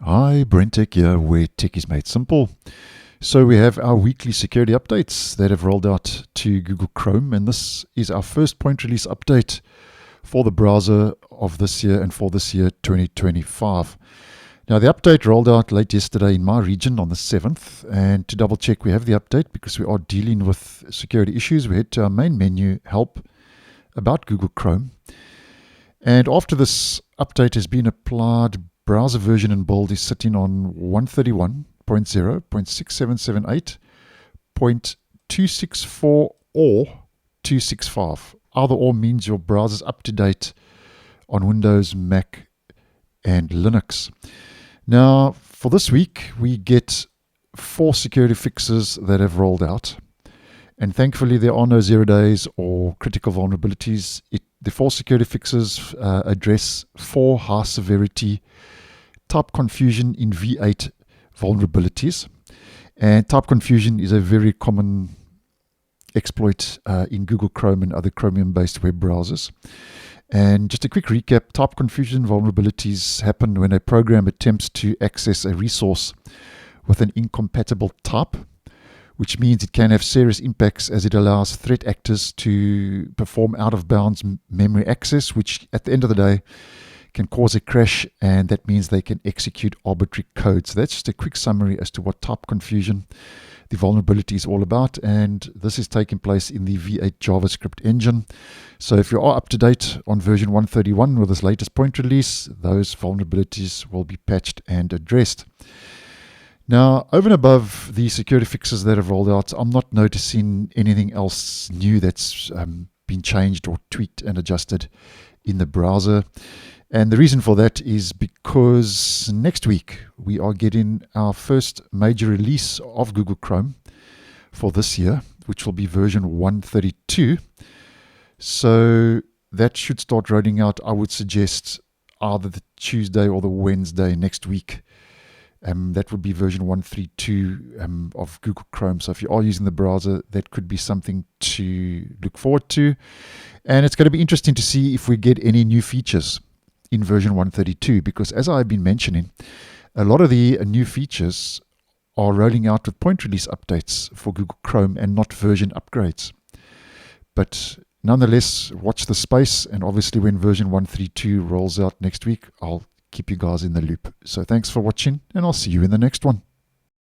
Hi, BrenTech here, where tech is made simple. So we have our weekly security updates that have rolled out to Google Chrome, and this is our first point release update for the browser of this year and for this year 2025. Now the update rolled out late yesterday in my region on the 7th, and to double check we have the update because we are dealing with security issues. We head to our main menu, Help, About Google Chrome, and after this update has been applied, browser version and build is sitting on 131.0.6778.264 or 265. Either or means your browser's up to date on Windows, Mac, and Linux. Now, for this week, we get 4 security fixes that have rolled out. And thankfully, there are no 0 days or critical vulnerabilities. The 4 security fixes address 4 high-severity type confusion in V8 vulnerabilities. And type confusion is a very common exploit in Google Chrome and other Chromium-based web browsers. And just a quick recap, type confusion vulnerabilities happen when a program attempts to access a resource with an incompatible type, which means it can have serious impacts as it allows threat actors to perform out-of-bounds memory access, which at the end of the day can cause a crash, and that means they can execute arbitrary code. So that's just a quick summary as to what type confusion, the vulnerability, is all about, and this is taking place in the V8 JavaScript engine. So if you are up to date on version 131 with this latest point release, those vulnerabilities will be patched and addressed. Now, over and above the security fixes that have rolled out, I'm not noticing anything else new that's been changed or tweaked and adjusted in the browser. And the reason for that is because next week we are getting our first major release of Google Chrome for this year, which will be version 132. So that should start rolling out, I would suggest, either the Tuesday or the Wednesday next week. That would be version 132 of Google Chrome. So if you are using the browser, that could be something to look forward to. And it's going to be interesting to see if we get any new features in version 132, because as I've been mentioning, a lot of the new features are rolling out with point release updates for Google Chrome and not version upgrades. But nonetheless, watch the space, and obviously when version 132 rolls out next week, I'll keep you guys in the loop. So thanks for watching, and I'll see you in the next one.